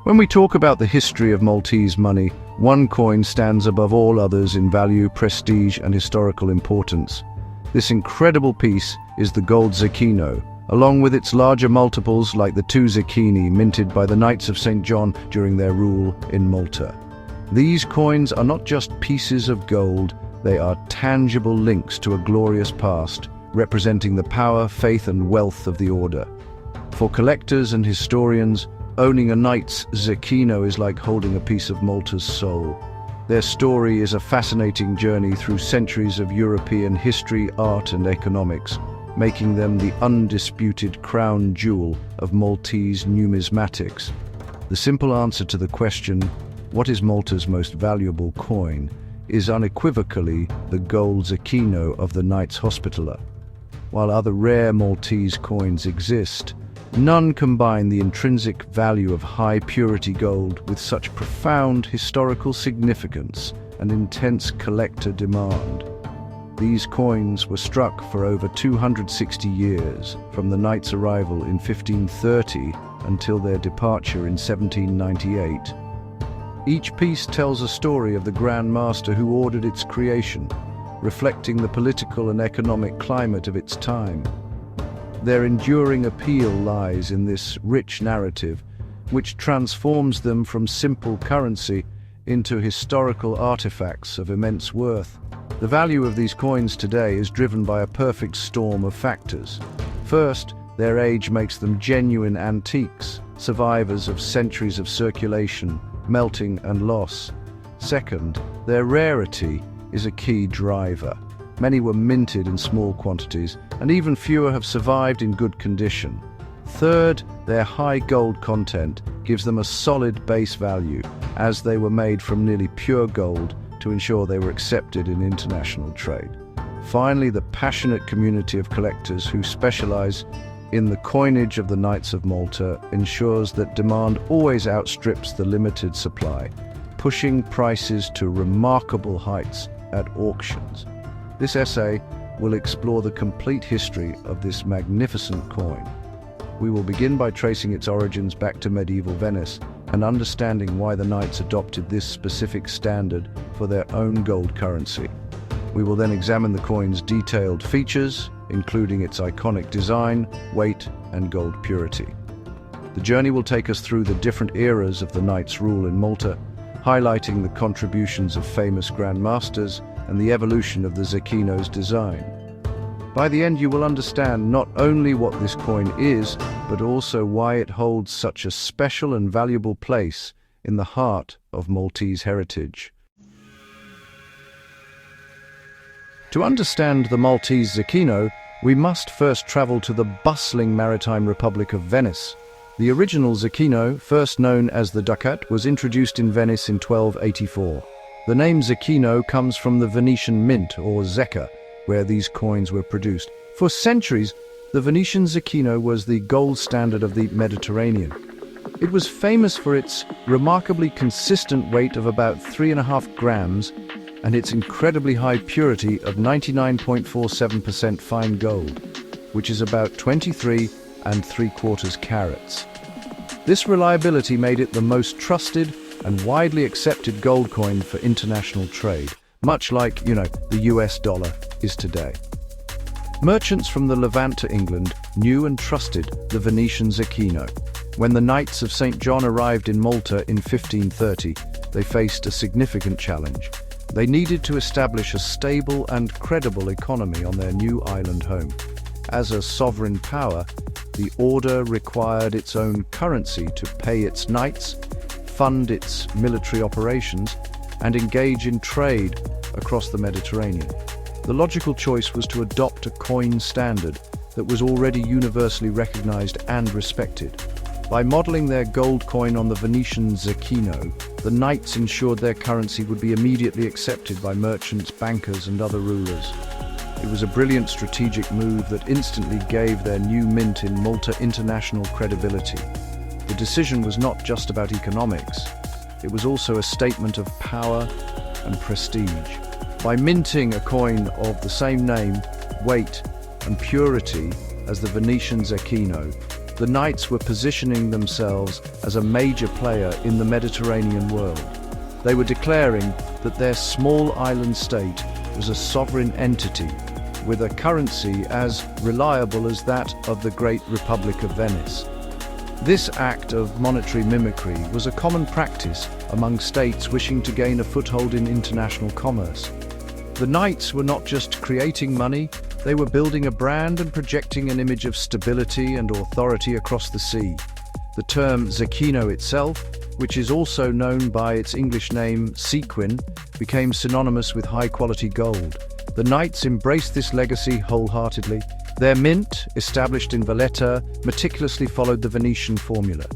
When we talk about the history of Maltese money, one coin stands above all others in value, prestige, and historical importance. This incredible piece is the gold Zecchino, along with its larger multiples like the 2 Zecchini minted by the Knights of St. John during their rule in Malta. These coins are not just pieces of gold, they are tangible links to a glorious past, representing the power, faith, and wealth of the order. For collectors and historians, owning a Knight's Zecchino is like holding a piece of Malta's soul. Their story is a fascinating journey through centuries of European history, art, and economics, making them the undisputed crown jewel of Maltese numismatics. The simple answer to the question, what is Malta's most valuable coin, is unequivocally the gold Zecchino of the Knights Hospitaller. While other rare Maltese coins exist, none combine the intrinsic value of high-purity gold with such profound historical significance and intense collector demand. These coins were struck for over 260 years, from the Knights' arrival in 1530 until their departure in 1798. Each piece tells a story of the Grand Master who ordered its creation, reflecting the political and economic climate of its time. Their enduring appeal lies in this rich narrative, which transforms them from simple currency into historical artifacts of immense worth. The value of these coins today is driven by a perfect storm of factors. First, their age makes them genuine antiques, survivors of centuries of circulation, melting, and loss. Second, their rarity is a key driver. Many were minted in small quantities, and even fewer have survived in good condition. Third, their high gold content gives them a solid base value, as they were made from nearly pure gold to ensure they were accepted in international trade. Finally, the passionate community of collectors who specialize in the coinage of the Knights of Malta ensures that demand always outstrips the limited supply, pushing prices to remarkable heights at auctions. This essay will explore the complete history of this magnificent coin. We will begin by tracing its origins back to medieval Venice and understanding why the Knights adopted this specific standard for their own gold currency. We will then examine the coin's detailed features, including its iconic design, weight, and gold purity. The journey will take us through the different eras of the Knights' rule in Malta, highlighting the contributions of famous Grand Masters and the evolution of the Zecchino's design. By the end, you will understand not only what this coin is, but also why it holds such a special and valuable place in the heart of Maltese heritage. To understand the Maltese Zecchino, we must first travel to the bustling maritime Republic of Venice. The original Zecchino, first known as the ducat, was introduced in Venice in 1284. The name Zecchino comes from the Venetian mint, or zecca, where these coins were produced. For centuries, the Venetian Zecchino was the gold standard of the Mediterranean. It was famous for its remarkably consistent weight of about 3.5 grams and its incredibly high purity of 99.47% fine gold, which is about 23 3/4 carats. This reliability made it the most trusted and widely accepted gold coin for international trade, much like, the US dollar is today. Merchants from the Levant to England knew and trusted the Venetian Zecchino. When the Knights of St. John arrived in Malta in 1530, they faced a significant challenge. They needed to establish a stable and credible economy on their new island home. As a sovereign power, the order required its own currency to pay its knights, fund its military operations, and engage in trade across the Mediterranean. The logical choice was to adopt a coin standard that was already universally recognized and respected. By modeling their gold coin on the Venetian Zecchino, the Knights ensured their currency would be immediately accepted by merchants, bankers, and other rulers. It was a brilliant strategic move that instantly gave their new mint in Malta international credibility. The decision was not just about economics, it was also a statement of power and prestige. By minting a coin of the same name, weight, and purity as the Venetian Zecchino, the Knights were positioning themselves as a major player in the Mediterranean world. They were declaring that their small island state was a sovereign entity with a currency as reliable as that of the Great Republic of Venice. This act of monetary mimicry was a common practice among states wishing to gain a foothold in international commerce. The Knights were not just creating money, they were building a brand and projecting an image of stability and authority across the sea. The term Zecchino itself, which is also known by its English name sequin, became synonymous with high-quality gold. The Knights embraced this legacy wholeheartedly. Their mint, established in Valletta, meticulously followed the Venetian formula.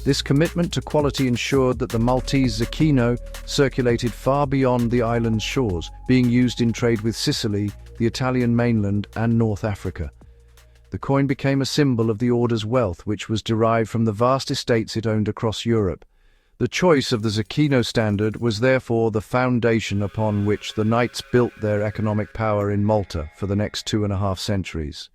This commitment to quality ensured that the Maltese Zecchino circulated far beyond the island's shores, being used in trade with Sicily, the Italian mainland, and North Africa. The coin became a symbol of the order's wealth, which was derived from the vast estates it owned across Europe. The choice of the Zecchino standard was therefore the foundation upon which the Knights built their economic power in Malta for the next 2.5 centuries.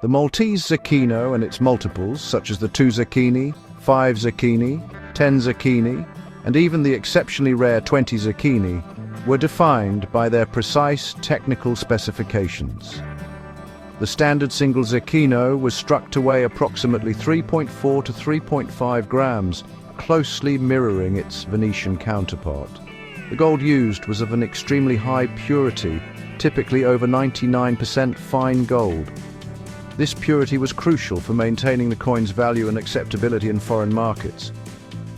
The Maltese Zecchino and its multiples, such as the 2 zecchini, 5 zecchini, 10 zecchini, and even the exceptionally rare 20 zecchini, were defined by their precise technical specifications. The standard single zecchino was struck to weigh approximately 3.4 to 3.5 grams, closely mirroring its Venetian counterpart. The gold used was of an extremely high purity, typically over 99% fine gold. This purity was crucial for maintaining the coin's value and acceptability in foreign markets.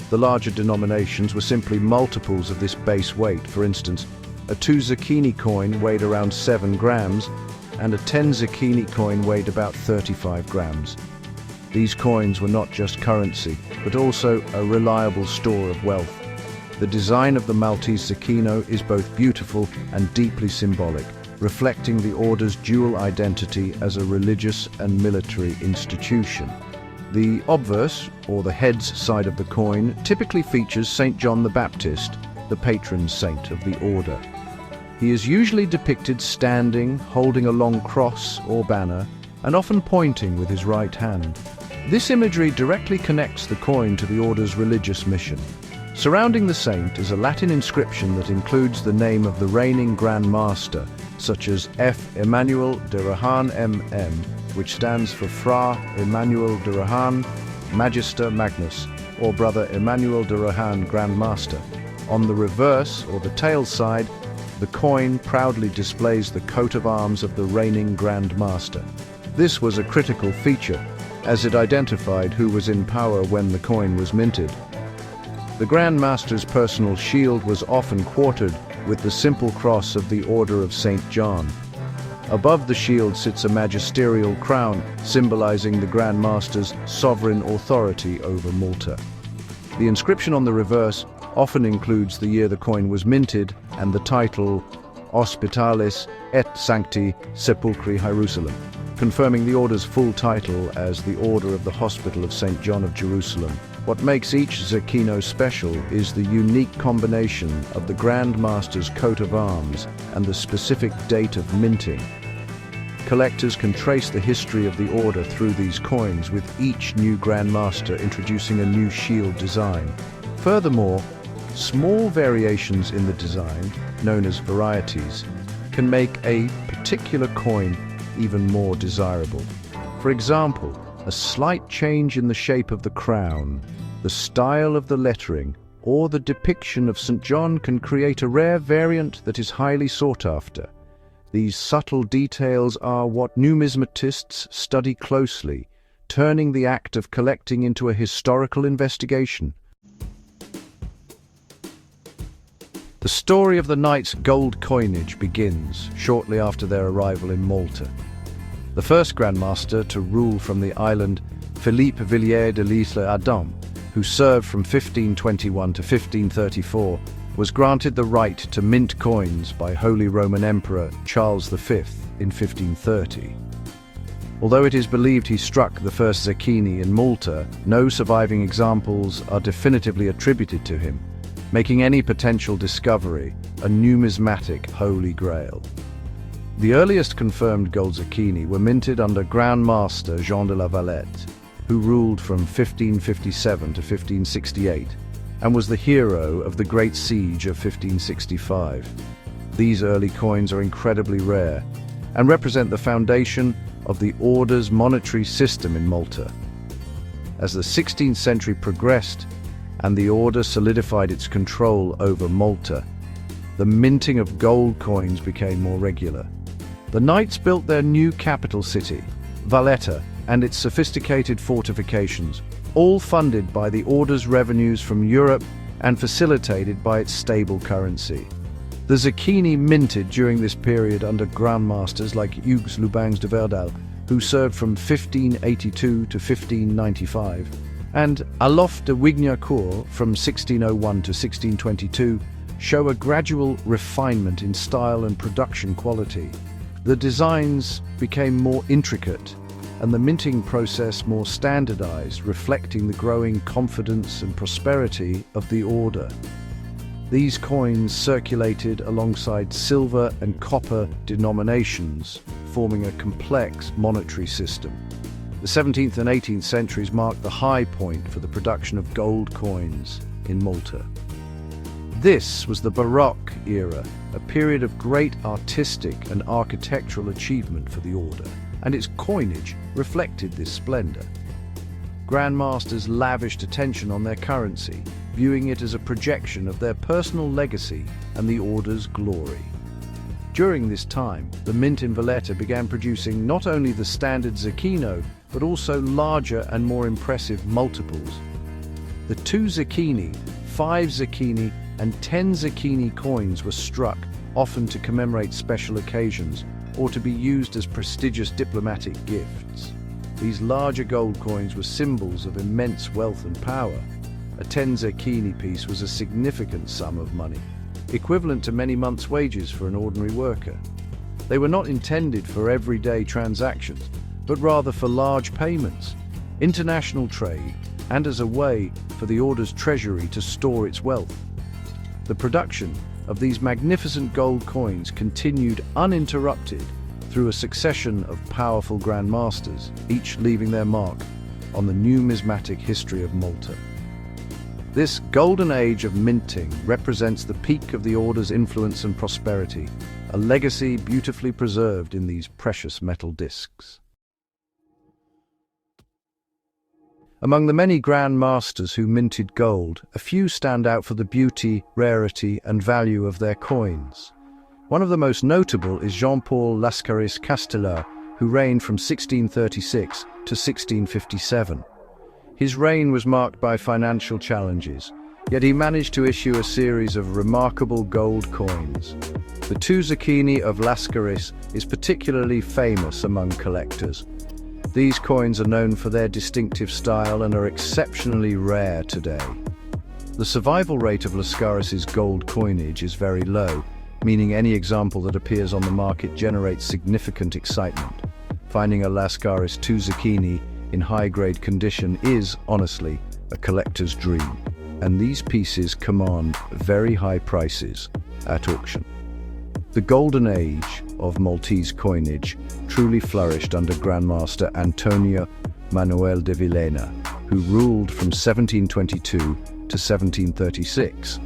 The larger denominations were simply multiples of this base weight. For instance, a 2 zecchini coin weighed around 7 grams, and a 10 zecchini coin weighed about 35 grams. These coins were not just currency, but also a reliable store of wealth. The design of the Maltese Zecchino is both beautiful and deeply symbolic, reflecting the order's dual identity as a religious and military institution. The obverse, or the head's side of the coin, typically features Saint John the Baptist, the patron saint of the order. He is usually depicted standing, holding a long cross or banner, and often pointing with his right hand. This imagery directly connects the coin to the order's religious mission. Surrounding the saint is a Latin inscription that includes the name of the reigning Grand Master, such as F. Emmanuel de Rohan MM, which stands for Fra Emmanuel de Rohan, Magister Magnus, or Brother Emmanuel de Rohan, Grand Master. On the reverse, or the tail side, the coin proudly displays the coat of arms of the reigning Grand Master. This was a critical feature, as it identified who was in power when the coin was minted. The Grand Master's personal shield was often quartered with the simple cross of the Order of St. John. Above the shield sits a magisterial crown, symbolizing the Grand Master's sovereign authority over Malta. The inscription on the reverse often includes the year the coin was minted and the title Hospitalis et Sancti Sepulchri Jerusalem, confirming the order's full title as the Order of the Hospital of St. John of Jerusalem. What makes each Zecchino special is the unique combination of the Grand Master's coat of arms and the specific date of minting. Collectors can trace the history of the order through these coins, with each new Grand Master introducing a new shield design. Furthermore, small variations in the design, known as varieties, can make a particular coin even more desirable. For example, a slight change in the shape of the crown, the style of the lettering, or the depiction of St. John can create a rare variant that is highly sought after. These subtle details are what numismatists study closely, turning the act of collecting into a historical investigation. The story of the Knights' gold coinage begins shortly after their arrival in Malta. The first Grand Master to rule from the island, Philippe Villiers de l'Isle Adam, who served from 1521 to 1534, was granted the right to mint coins by Holy Roman Emperor Charles V in 1530. Although it is believed he struck the first zecchini in Malta, no surviving examples are definitively attributed to him, making any potential discovery a numismatic holy grail. The earliest confirmed gold zecchini were minted under Grand Master Jean de la Valette, who ruled from 1557 to 1568, and was the hero of the Great Siege of 1565. These early coins are incredibly rare and represent the foundation of the order's monetary system in Malta. As the 16th century progressed and the order solidified its control over Malta, the minting of gold coins became more regular. The knights built their new capital city, Valletta, and its sophisticated fortifications, all funded by the order's revenues from Europe and facilitated by its stable currency. The zecchini minted during this period under grandmasters like Hugues Lubins de Verdal, who served from 1582 to 1595, and Alof de Wignacourt from 1601 to 1622, show a gradual refinement in style and production quality. The designs became more intricate and the minting process more standardized, reflecting the growing confidence and prosperity of the order. These coins circulated alongside silver and copper denominations, forming a complex monetary system. The 17th and 18th centuries marked the high point for the production of gold coins in Malta. This was the Baroque era, a period of great artistic and architectural achievement for the order, and its coinage reflected this splendor. Grandmasters lavished attention on their currency, viewing it as a projection of their personal legacy and the order's glory. During this time, the mint in Valletta began producing not only the standard Zecchino, but also larger and more impressive multiples. The 2 zecchini, 5 zecchini, and 10 zecchini coins were struck, often to commemorate special occasions or to be used as prestigious diplomatic gifts. These larger gold coins were symbols of immense wealth and power. A 10 zecchini piece was a significant sum of money, equivalent to many months' wages for an ordinary worker. They were not intended for everyday transactions, but rather for large payments, international trade, and as a way for the order's treasury to store its wealth. The production of these magnificent gold coins continued uninterrupted through a succession of powerful grandmasters, each leaving their mark on the numismatic history of Malta. This golden age of minting represents the peak of the order's influence and prosperity, a legacy beautifully preserved in these precious metal discs. Among the many grand masters who minted gold, a few stand out for the beauty, rarity, and value of their coins. One of the most notable is Jean-Paul Lascaris Castellar, who reigned from 1636 to 1657. His reign was marked by financial challenges, yet he managed to issue a series of remarkable gold coins. The 2 zecchini of Lascaris is particularly famous among collectors. These coins are known for their distinctive style and are exceptionally rare today. The survival rate of Lascaris's gold coinage is very low, meaning any example that appears on the market generates significant excitement. Finding a Lascaris 2 zecchini in high-grade condition is, honestly, a collector's dream, and these pieces command very high prices at auction. The golden age of Maltese coinage truly flourished under Grandmaster Antonio Manuel de Villena, who ruled from 1722 to 1736.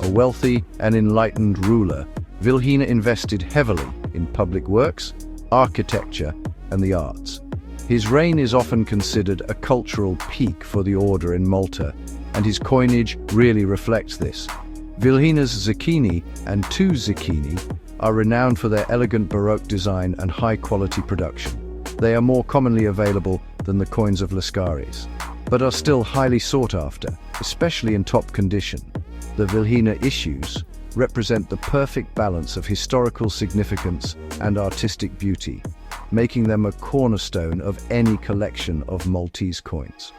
A wealthy and enlightened ruler, Villena invested heavily in public works, architecture, and the arts. His reign is often considered a cultural peak for the order in Malta, and his coinage really reflects this. Villena's zecchini and 2 zecchini are renowned for their elegant Baroque design and high-quality production. They are more commonly available than the coins of Lascaris, but are still highly sought after, especially in top condition. The Villena issues represent the perfect balance of historical significance and artistic beauty, making them a cornerstone of any collection of Maltese coins.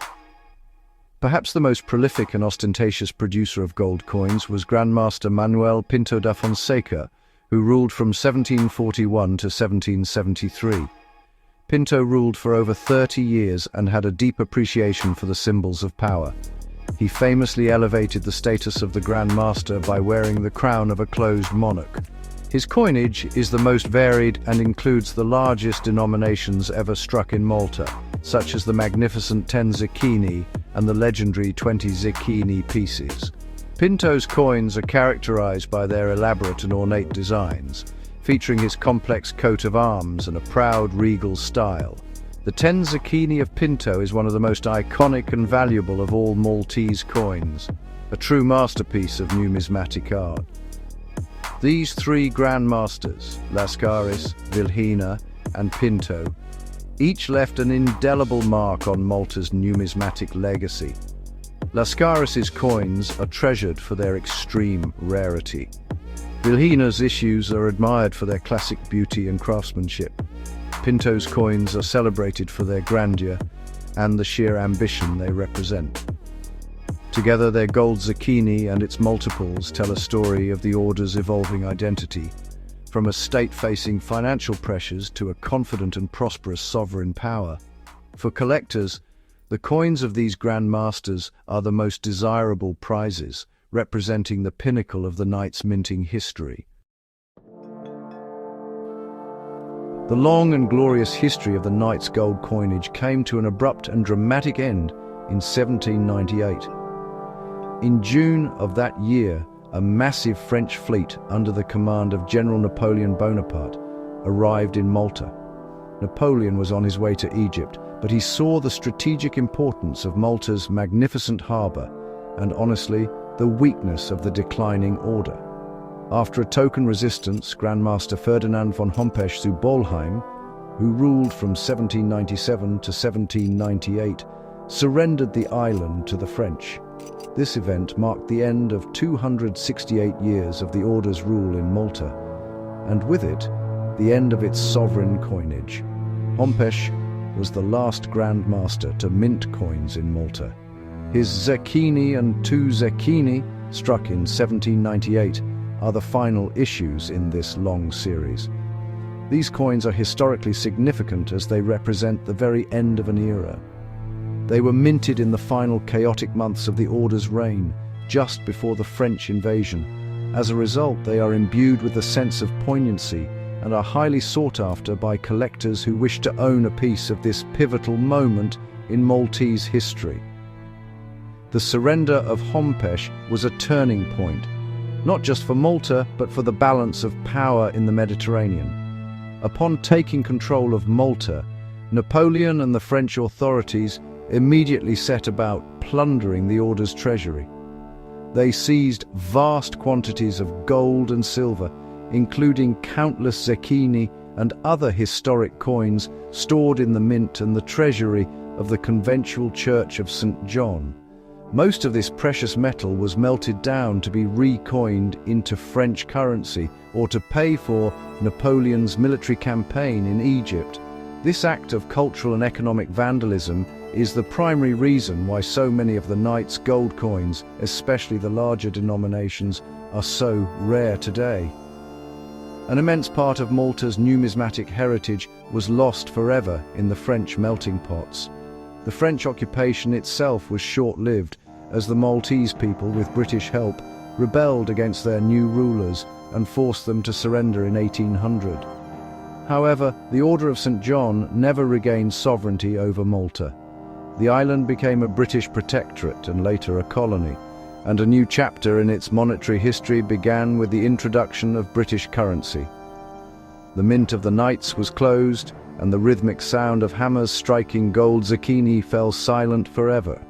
Perhaps the most prolific and ostentatious producer of gold coins was Grandmaster Manuel Pinto da Fonseca, who ruled from 1741 to 1773. Pinto ruled for over 30 years and had a deep appreciation for the symbols of power. He famously elevated the status of the Grand Master by wearing the crown of a closed monarch. His coinage is the most varied and includes the largest denominations ever struck in Malta, such as the magnificent 10 Zecchini and the legendary 20 Zecchini pieces. Pinto's coins are characterized by their elaborate and ornate designs, featuring his complex coat of arms and a proud regal style. The 10 Zecchini of Pinto is one of the most iconic and valuable of all Maltese coins, a true masterpiece of numismatic art. These three Grand Masters, Lascaris, Vilhena, and Pinto, each left an indelible mark on Malta's numismatic legacy. Lascaris' coins are treasured for their extreme rarity. Vilhena's issues are admired for their classic beauty and craftsmanship. Pinto's coins are celebrated for their grandeur and the sheer ambition they represent. Together, their gold Zecchini and its multiples tell a story of the Order's evolving identity, from a state facing financial pressures to a confident and prosperous sovereign power. For collectors, the coins of these Grand Masters are the most desirable prizes, representing the pinnacle of the Knights' minting history. The long and glorious history of the Knights' gold coinage came to an abrupt and dramatic end in 1798. In June of that year, a massive French fleet under the command of General Napoleon Bonaparte arrived in Malta. Napoleon was on his way to Egypt, but he saw the strategic importance of Malta's magnificent harbour and, honestly, the weakness of the declining order. After a token resistance, Grand Master Ferdinand von Hompesch zu Bolheim, who ruled from 1797 to 1798, surrendered the island to the French. This event marked the end of 268 years of the Order's rule in Malta, and with it, the end of its sovereign coinage. Hompesch was the last Grand Master to mint coins in Malta. His Zecchini and 2 Zecchini, struck in 1798, are the final issues in this long series. These coins are historically significant as they represent the very end of an era. They were minted in the final chaotic months of the Order's reign, just before the French invasion. As a result, they are imbued with a sense of poignancy and are highly sought after by collectors who wish to own a piece of this pivotal moment in Maltese history. The surrender of Hompesch was a turning point, not just for Malta, but for the balance of power in the Mediterranean. Upon taking control of Malta, Napoleon and the French authorities immediately set about plundering the Order's treasury. They seized vast quantities of gold and silver, including countless Zecchini and other historic coins stored in the mint and the treasury of the conventual Church of St. John. Most of this precious metal was melted down to be recoined into French currency or to pay for Napoleon's military campaign in Egypt. This act of cultural and economic vandalism is the primary reason why so many of the Knights' gold coins, especially the larger denominations, are so rare today. An immense part of Malta's numismatic heritage was lost forever in the French melting pots. The French occupation itself was short-lived, as the Maltese people, with British help, rebelled against their new rulers and forced them to surrender in 1800. However, the Order of St. John never regained sovereignty over Malta. The island became a British protectorate and later a colony, and a new chapter in its monetary history began with the introduction of British currency. The mint of the Knights was closed, and the rhythmic sound of hammers striking gold Zecchini fell silent forever.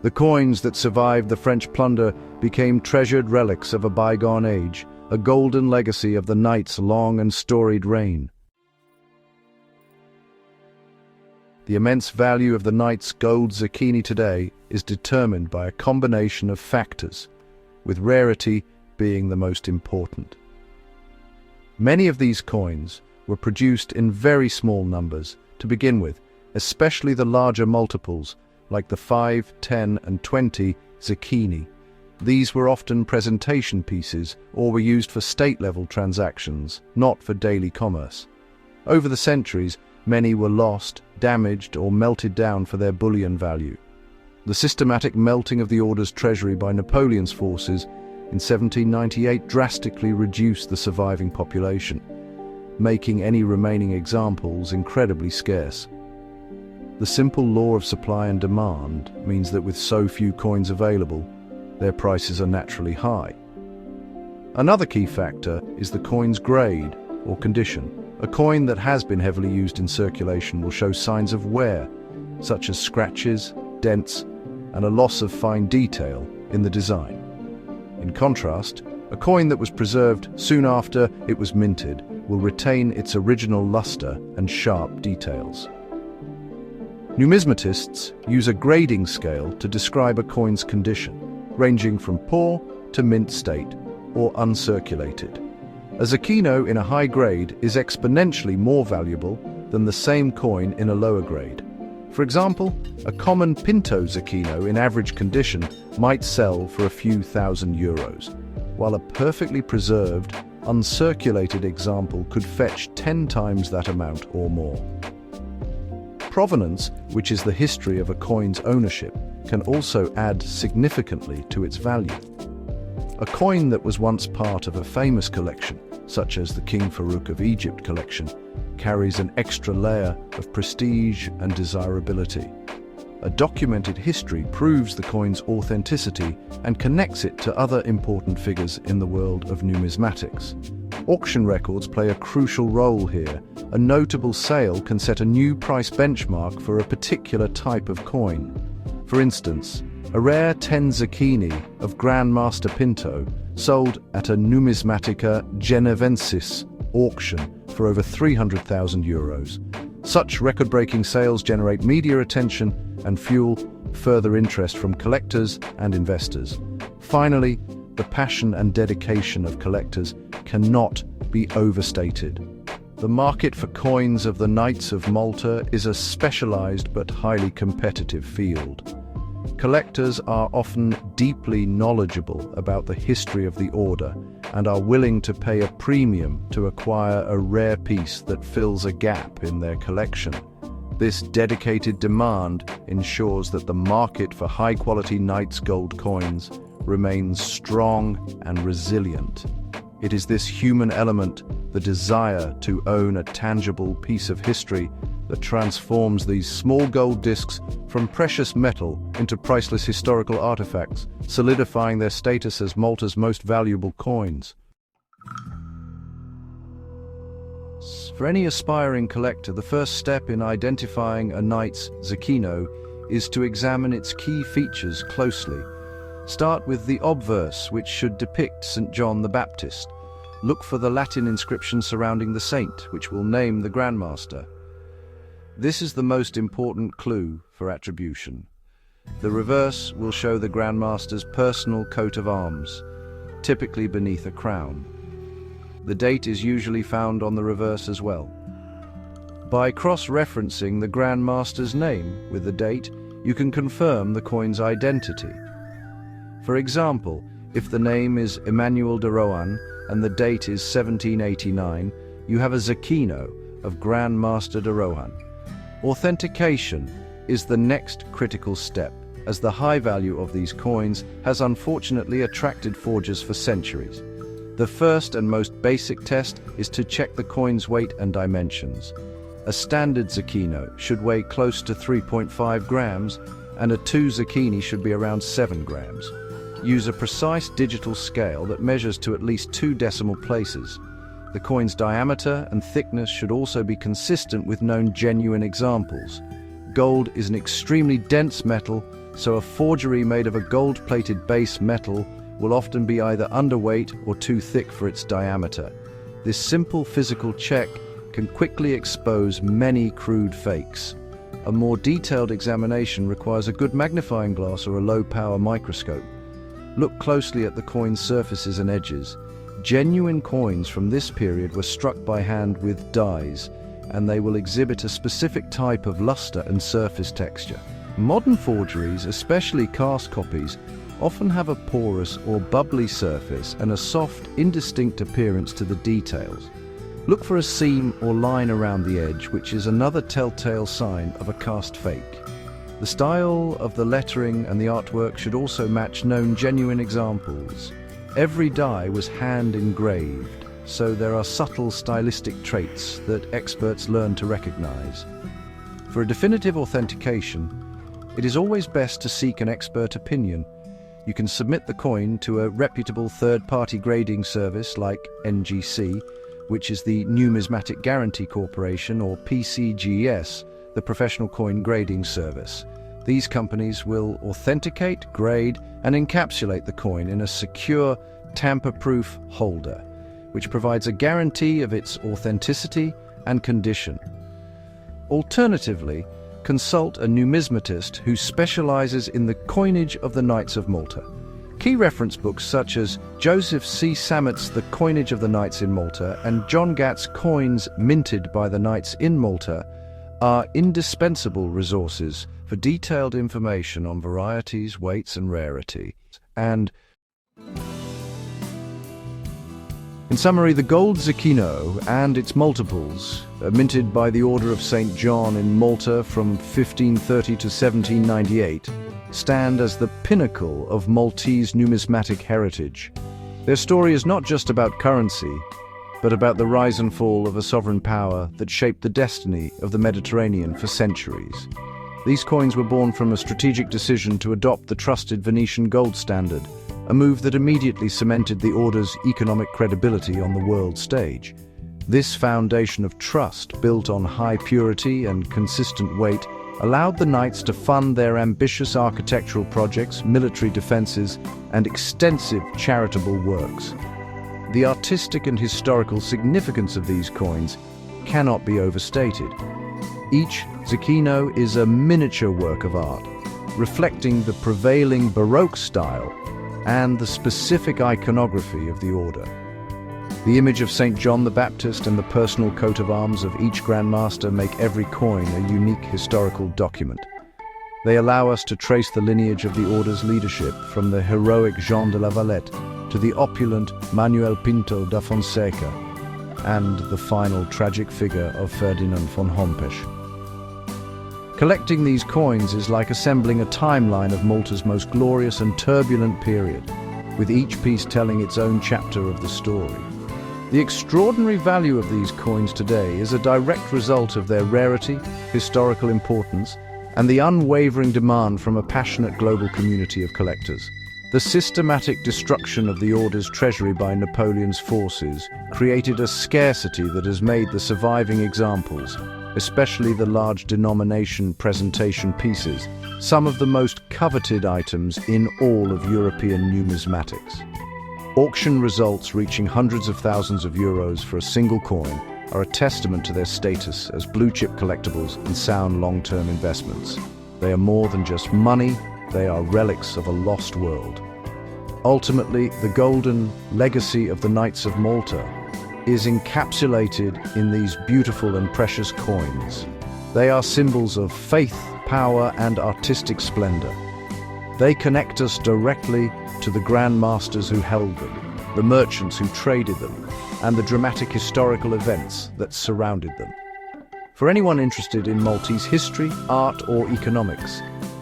The coins that survived the French plunder became treasured relics of a bygone age, a golden legacy of the Knights' long and storied reign. The immense value of the Knights' gold Zecchini today is determined by a combination of factors, with rarity being the most important. Many of these coins were produced in very small numbers to begin with, especially the larger multiples, like the 5, 10, and 20 Zecchini. These were often presentation pieces or were used for state-level transactions, not for daily commerce. Over the centuries, many were lost, damaged, or melted down for their bullion value. The systematic melting of the Order's treasury by Napoleon's forces in 1798 drastically reduced the surviving population, making any remaining examples incredibly scarce. The simple law of supply and demand means that with so few coins available, their prices are naturally high. Another key factor is the coin's grade or condition. A coin that has been heavily used in circulation will show signs of wear, such as scratches, dents, and a loss of fine detail in the design. In contrast, a coin that was preserved soon after it was minted will retain its original luster and sharp details. Numismatists use a grading scale to describe a coin's condition, ranging from poor to mint state or uncirculated. A Zecchino in a high grade is exponentially more valuable than the same coin in a lower grade. For example, a common Pinto Zecchino in average condition might sell for a few €1,000, while a perfectly preserved, uncirculated example could fetch 10 times that amount or more. Provenance, which is the history of a coin's ownership, can also add significantly to its value. A coin that was once part of a famous collection, such as the King Farouk of Egypt collection, carries an extra layer of prestige and desirability. A documented history proves the coin's authenticity and connects it to other important figures in the world of numismatics. Auction records play a crucial role here. A notable sale can set a new price benchmark for a particular type of coin. For instance, a rare 10 Zecchini of Grandmaster Pinto sold at a Numismatica Genevensis auction for over €300,000. Such record-breaking sales generate media attention and fuel further interest from collectors and investors. Finally, the passion and dedication of collectors cannot be overstated. The market for coins of the Knights of Malta is a specialized but highly competitive field. Collectors are often deeply knowledgeable about the history of the order and are willing to pay a premium to acquire a rare piece that fills a gap in their collection. This dedicated demand ensures that the market for high-quality Knights gold coins remains strong and resilient. It is this human element, the desire to own a tangible piece of history, that transforms these small gold discs from precious metal into priceless historical artifacts, solidifying their status as Malta's most valuable coins. For any aspiring collector, the first step in identifying a Knight's Zecchino is to examine its key features closely. Start with the obverse, which should depict St. John the Baptist. Look for the Latin inscription surrounding the saint, which will name the Grandmaster. This is the most important clue for attribution. The reverse will show the Grandmaster's personal coat of arms, typically beneath a crown. The date is usually found on the reverse as well. By cross-referencing the Grandmaster's name with the date, you can confirm the coin's identity. For example, if the name is Emmanuel de Rohan and the date is 1789, you have a Zecchino of Grandmaster de Rohan. Authentication is the next critical step, as the high value of these coins has unfortunately attracted forgers for centuries. The first and most basic test is to check the coin's weight and dimensions. A standard Zecchino should weigh close to 3.5 grams, and a 2 Zecchini should be around 7 grams. Use a precise digital scale that measures to at least 2 decimal places. The coin's diameter and thickness should also be consistent with known genuine examples. Gold is an extremely dense metal, so a forgery made of a gold-plated base metal will often be either underweight or too thick for its diameter. This simple physical check can quickly expose many crude fakes. A more detailed examination requires a good magnifying glass or a low-power microscope. Look closely at the coin's surfaces and edges. Genuine coins from this period were struck by hand with dies, and they will exhibit a specific type of luster and surface texture. Modern forgeries, especially cast copies, often have a porous or bubbly surface and a soft, indistinct appearance to the details. Look for a seam or line around the edge, which is another telltale sign of a cast fake. The style of the lettering and the artwork should also match known genuine examples. Every die was hand-engraved, so there are subtle stylistic traits that experts learn to recognize. For a definitive authentication, it is always best to seek an expert opinion. You can submit the coin to a reputable third-party grading service like NGC, which is the Numismatic Guarantee Corporation, or PCGS, the Professional Coin Grading Service. These companies will authenticate, grade, and encapsulate the coin in a secure, tamper-proof holder, which provides a guarantee of its authenticity and condition. Alternatively, consult a numismatist who specializes in the coinage of the Knights of Malta. Key reference books such as Joseph C. Sammett's The Coinage of the Knights in Malta and John Gatt's Coins Minted by the Knights in Malta are indispensable resources for detailed information on varieties, weights, and rarity. And in summary, the gold Zecchino and its multiples, minted by the Order of St. John in Malta from 1530 to 1798, stand as the pinnacle of Maltese numismatic heritage. Their story is not just about currency, but about the rise and fall of a sovereign power that shaped the destiny of the Mediterranean for centuries. These coins were born from a strategic decision to adopt the trusted Venetian gold standard, a move that immediately cemented the Order's economic credibility on the world stage. This foundation of trust, built on high purity and consistent weight, allowed the Knights to fund their ambitious architectural projects, military defenses, and extensive charitable works. The artistic and historical significance of these coins cannot be overstated. Each Zecchino is a miniature work of art, reflecting the prevailing Baroque style and the specific iconography of the Order. The image of St. John the Baptist and the personal coat of arms of each Grand Master make every coin a unique historical document. They allow us to trace the lineage of the Order's leadership, from the heroic Jean de la Valette to the opulent Manuel Pinto da Fonseca and the final tragic figure of Ferdinand von Hompesch. Collecting these coins is like assembling a timeline of Malta's most glorious and turbulent period, with each piece telling its own chapter of the story. The extraordinary value of these coins today is a direct result of their rarity, historical importance, and the unwavering demand from a passionate global community of collectors. The systematic destruction of the Order's treasury by Napoleon's forces created a scarcity that has made the surviving examples, especially the large denomination presentation pieces, some of the most coveted items in all of European numismatics. Auction results reaching hundreds of thousands of euros for a single coin are a testament to their status as blue-chip collectibles and sound long-term investments. They are more than just money, they are relics of a lost world. Ultimately, the golden legacy of the Knights of Malta is encapsulated in these beautiful and precious coins. They are symbols of faith, power, and artistic splendor. They connect us directly to the Grand Masters who held them, the merchants who traded them, and the dramatic historical events that surrounded them. For anyone interested in Maltese history, art, or economics,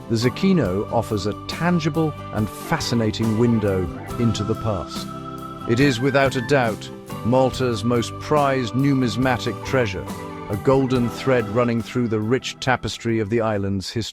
the Zecchino offers a tangible and fascinating window into the past. It is without a doubt Malta's most prized numismatic treasure, a golden thread running through the rich tapestry of the island's history.